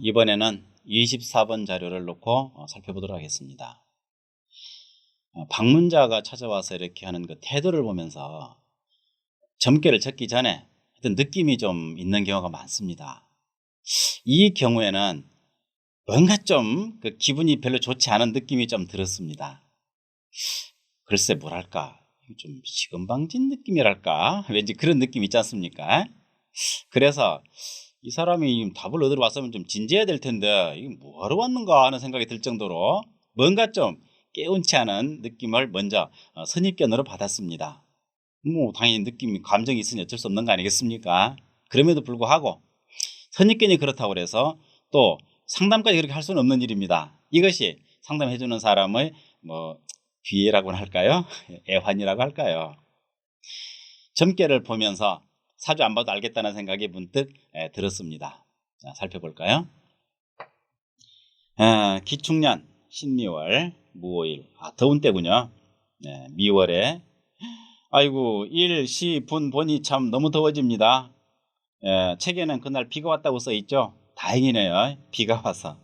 이번에는 24번 자료를 놓고 살펴보도록 하겠습니다. 방문자가 찾아와서 이렇게 하는 그 태도를 보면서 점괘를 적기 전에 어떤 느낌이 좀 있는 경우가 많습니다. 이 경우에는 뭔가 좀 그 기분이 별로 좋지 않은 느낌이 좀 들었습니다. 글쎄 뭐랄까 좀 시건방진 느낌이랄까 왠지 그런 느낌 있지 않습니까? 그래서 이 사람이 답을 얻으러 왔으면 좀 진지해야 될 텐데 이게 뭐하러 왔는가 하는 생각이 들 정도로 뭔가 좀 깨운치 않은 느낌을 먼저 선입견으로 받았습니다. 뭐 당연히 느낌이 감정이 있으니 어쩔 수 없는 거 아니겠습니까? 그럼에도 불구하고 선입견이 그렇다고 해서 또 상담까지 그렇게 할 수는 없는 일입니다. 이것이 상담해주는 사람의 비애라고나 할까요? 애환이라고 할까요? 점괘를 보면서 사주 안 봐도 알겠다는 생각이 문득 들었습니다. 자, 살펴볼까요? 기축년 신미월 무오일 더운 때군요. 네, 미월에 아이고 일, 시, 분, 본이 참 너무 더워집니다. 책에는 그날 비가 왔다고 써있죠. 다행이네요. 비가 와서.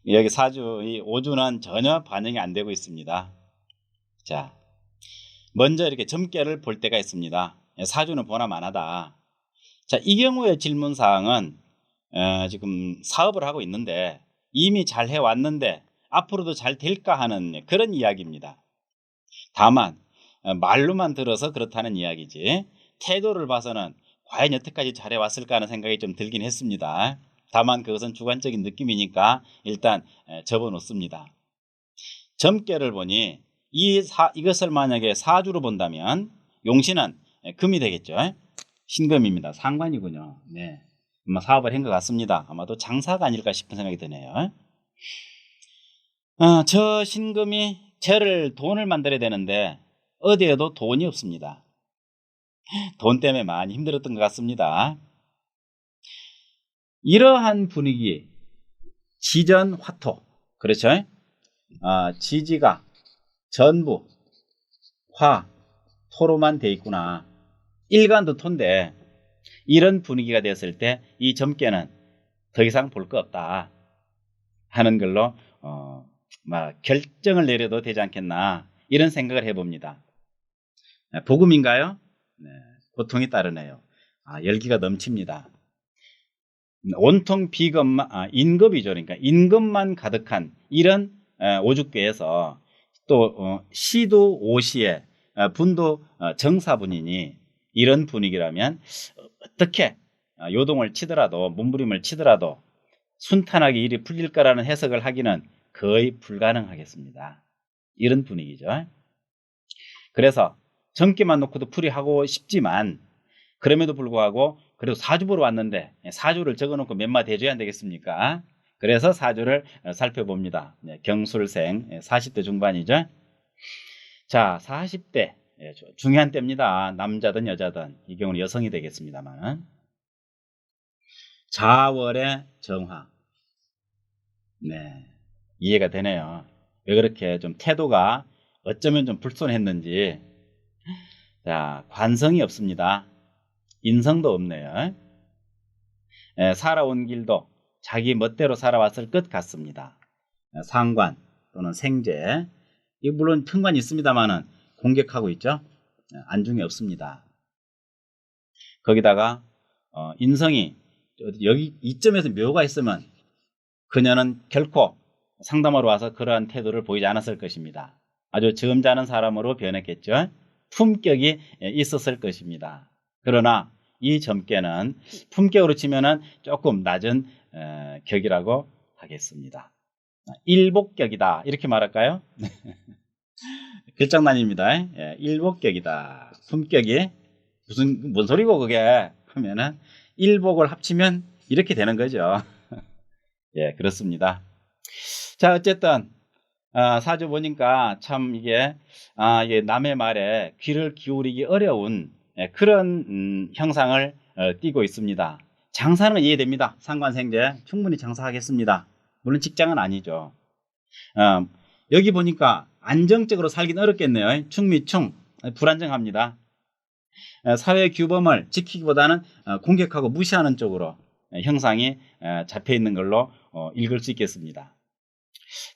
여기 사주 이 오주는 전혀 반영이 안 되고 있습니다. 자, 먼저 이렇게 점괘를 볼 때가 있습니다. 사주는 보나마나다. 자, 이 경우의 질문사항은 지금 사업을 하고 있는데 이미 잘 해왔는데 앞으로도 잘 될까 하는 그런 이야기입니다. 다만 말로만 들어서 그렇다는 이야기지 태도를 봐서는 과연 여태까지 잘 해왔을까 하는 생각이 좀 들긴 했습니다. 다만 그것은 주관적인 느낌이니까 일단 접어놓습니다. 점괘를 보니 이것을 만약에 사주로 본다면 용신은 금이 되겠죠. 신금입니다. 상관이군요. 네, 아마 사업을 한 것 같습니다. 아마도 장사가 아닐까 싶은 생각이 드네요. 저 신금이 돈을 만들어야 되는데 어디에도 돈이 없습니다. 돈 때문에 많이 힘들었던 것 같습니다. 이러한 분위기, 지전화토, 그렇죠? 지지가 전부 화, 토로만 돼 있구나. 일간도 토인데 이런 분위기가 됐을 때 이 점괘는 더 이상 볼 거 없다 하는 걸로 결정을 내려도 되지 않겠나 이런 생각을 해봅니다. 복음인가요? 네, 고통이 따르네요. 열기가 넘칩니다. 온통 비금만 인급이죠. 그러니까 인급만 가득한 이런 오죽궤에서 또 시도 오시에 분도 정사분이니 이런 분위기라면 어떻게 요동을 치더라도 몸부림을 치더라도 순탄하게 일이 풀릴 거라는 해석을 하기는 거의 불가능하겠습니다. 이런 분위기죠. 그래서 점괘만 놓고도 풀이하고 싶지만 그럼에도 불구하고 그래도 사주 보러 왔는데 사주를 적어놓고 몇 마디 해줘야 안 되겠습니까? 그래서 사주를 살펴봅니다. 경술생 40대 중반이죠. 자, 40대 중요한 때입니다. 남자든 여자든 이 경우는 여성이 되겠습니다만 자월의 정화. 네, 이해가 되네요. 왜 그렇게 좀 태도가 어쩌면 좀 불손했는지. 자, 관성이 없습니다. 인성도 없네요. 살아온 길도 자기 멋대로 살아왔을 것 같습니다. 상관 또는 생재, 물론 편관이 있습니다만은 공격하고 있죠. 안중에 없습니다. 거기다가 인성이 여기 이점에서 묘가 있으면 그녀는 결코 상담하러 와서 그러한 태도를 보이지 않았을 것입니다. 아주 점잖은 사람으로 변했겠죠. 품격이 있었을 것입니다. 그러나 이 점괘는 품격으로 치면은 조금 낮은 격이라고 하겠습니다. 일복격이다 이렇게 말할까요? 글장난입니다. 일복격이다. 품격이 뭔 소리고 그게 하면은 일복을 합치면 이렇게 되는 거죠. 예, 그렇습니다. 자, 어쨌든 사주 보니까 참 이게 남의 말에 귀를 기울이기 어려운 그런 형상을 띠고 있습니다. 장사는 이해됩니다. 상관생재 충분히 장사하겠습니다. 물론 직장은 아니죠. 여기 보니까 안정적으로 살긴 어렵겠네요. 충미충 불안정합니다. 사회 규범을 지키기보다는 공격하고 무시하는 쪽으로 형상이 잡혀 있는 걸로 읽을 수 있겠습니다.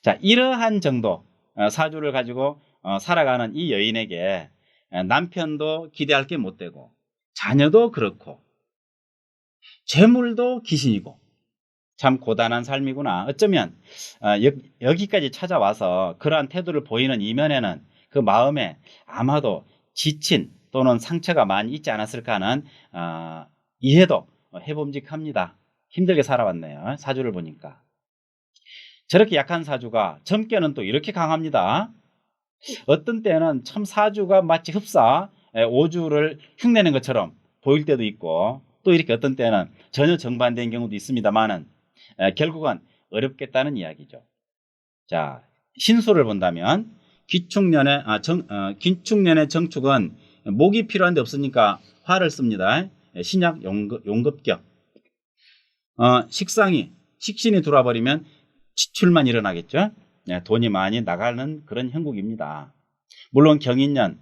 자, 이러한 정도 사주를 가지고 살아가는 이 여인에게 남편도 기대할 게 못 되고 자녀도 그렇고 재물도 귀신이고 참 고단한 삶이구나. 어쩌면 여기까지 찾아와서 그러한 태도를 보이는 이면에는 그 마음에 아마도 지친 또는 상처가 많이 있지 않았을까 하는 이해도 해봄직합니다. 힘들게 살아왔네요. 사주를 보니까. 저렇게 약한 사주가 젊게는 또 이렇게 강합니다. 어떤 때는 참 사주가 마치 흡사 오주를 흉내낸 것처럼 보일 때도 있고 또 이렇게 어떤 때는 전혀 정반대인 경우도 있습니다만은 결국은 어렵겠다는 이야기죠. 자, 신수를 본다면 귀축년의 정축은 목이 필요한데 없으니까 화를 씁니다. 신약 용급격. 식신이 들어와 버리면 지출만 일어나겠죠. 돈이 많이 나가는 그런 형국입니다. 물론 경인년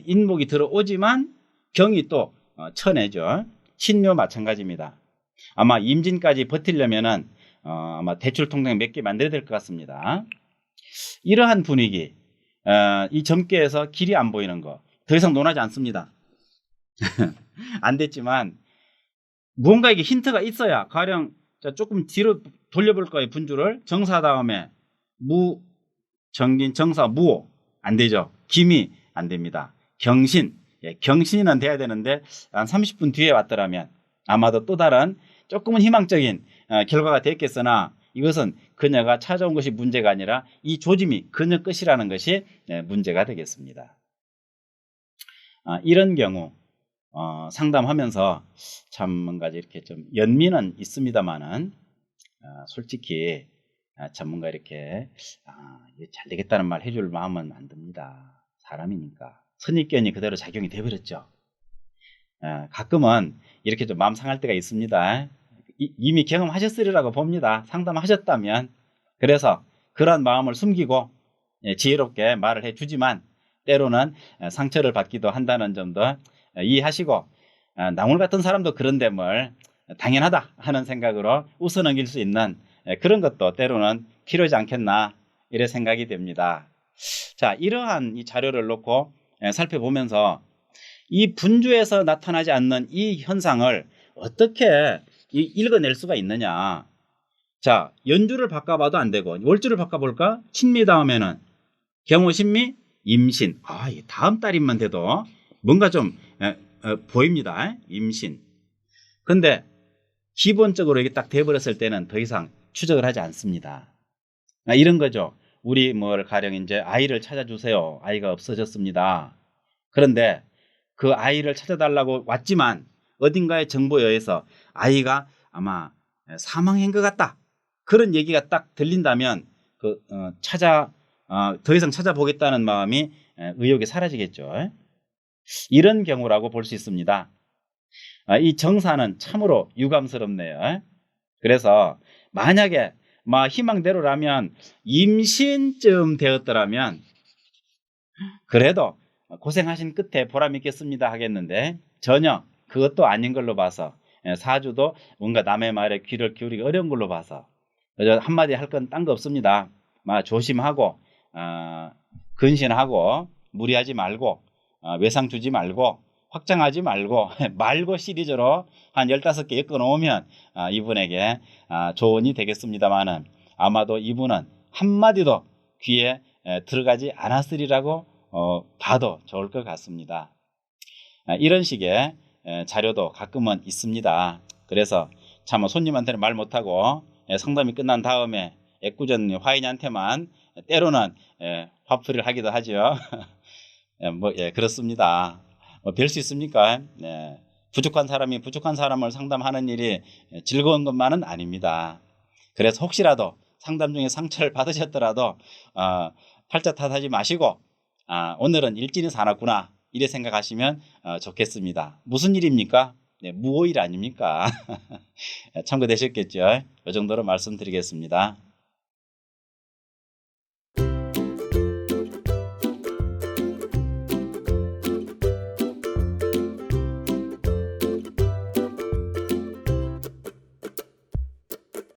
인목이 들어오지만 경이 또 쳐내죠. 신묘 마찬가지입니다. 아마 임진까지 버티려면은 아마 대출 통장 몇 개 만들어야 될 것 같습니다. 이러한 분위기, 이 점괘에서 길이 안 보이는 거 더 이상 논하지 않습니다. 안 됐지만 무언가 이게 힌트가 있어야 가령 조금 뒤로 돌려볼 거예요. 분주를 정사 다음에 무, 정긴, 정사, 무오 안 되죠. 김이 안 됩니다. 경신, 경신은 돼야 되는데 한 30분 뒤에 왔더라면 아마도 또 다른 조금은 희망적인 결과가 됐겠으나 이것은 그녀가 찾아온 것이 문제가 아니라 이 조짐이 그녀 것이라는 것이 문제가 되겠습니다. 이런 경우 상담하면서 참 뭔가 이렇게 좀 연민은 있습니다만은 솔직히 참 뭔가 이렇게 잘 되겠다는 말 해줄 마음은 안 듭니다. 사람이니까 선입견이 그대로 작용이 돼버렸죠. 가끔은 이렇게 좀 마음 상할 때가 있습니다. 이미 경험하셨으리라고 봅니다. 상담하셨다면. 그래서 그런 마음을 숨기고 지혜롭게 말을 해주지만 때로는 상처를 받기도 한다는 점도 이해하시고 나물 같은 사람도 그런데 뭘 당연하다 하는 생각으로 웃어넘길 수 있는 그런 것도 때로는 필요하지 않겠나 이래 생각이 됩니다. 자, 이러한 이 자료를 놓고 살펴보면서 이 분주에서 나타나지 않는 이 현상을 어떻게 읽어낼 수가 있느냐. 자, 연주를 바꿔봐도 안 되고 월주를 바꿔볼까? 신미 다음에는 경호신미, 임신. 이 다음 달인만 돼도 뭔가 좀 보입니다. 임신. 근데 기본적으로 이게 딱 돼버렸을 때는 더 이상 추적을 하지 않습니다. 이런 거죠. 우리 가령 이제 아이를 찾아주세요. 아이가 없어졌습니다. 그런데 그 아이를 찾아달라고 왔지만 어딘가의 정보에 의해서 아이가 아마 사망한 것 같다. 그런 얘기가 딱 들린다면 더 이상 찾아보겠다는 마음이 의욕이 사라지겠죠. 이런 경우라고 볼 수 있습니다. 이 정사는 참으로 유감스럽네요. 그래서 만약에 희망대로라면 임신쯤 되었더라면 그래도 고생하신 끝에 보람 있겠습니다 하겠는데 전혀 그것도 아닌 걸로 봐서 사주도 뭔가 남의 말에 귀를 기울이기 어려운 걸로 봐서 한마디 할 건 딴 거 없습니다. 조심하고 근신하고 무리하지 말고 외상 주지 말고 확장하지 말고 시리즈로 한 15개 엮어 놓으면 이분에게 조언이 되겠습니다만은 아마도 이분은 한마디도 귀에 들어가지 않았으리라고 봐도 좋을 것 같습니다. 이런 식의 자료도 가끔은 있습니다. 그래서 참 손님한테는 말 못하고 상담이 끝난 다음에 애꿎은 화인한테만 때로는 화풀이를 하기도 하죠. 그렇습니다. 별 수 있습니까? 부족한 사람이 부족한 사람을 상담하는 일이 즐거운 것만은 아닙니다. 그래서 혹시라도 상담 중에 상처를 받으셨더라도 팔자 탓하지 마시고 오늘은 일진이 사놨구나 이래 생각하시면 좋겠습니다. 무슨 일입니까? 무오일 아닙니까? 참고되셨겠죠? 이 정도로 말씀드리겠습니다.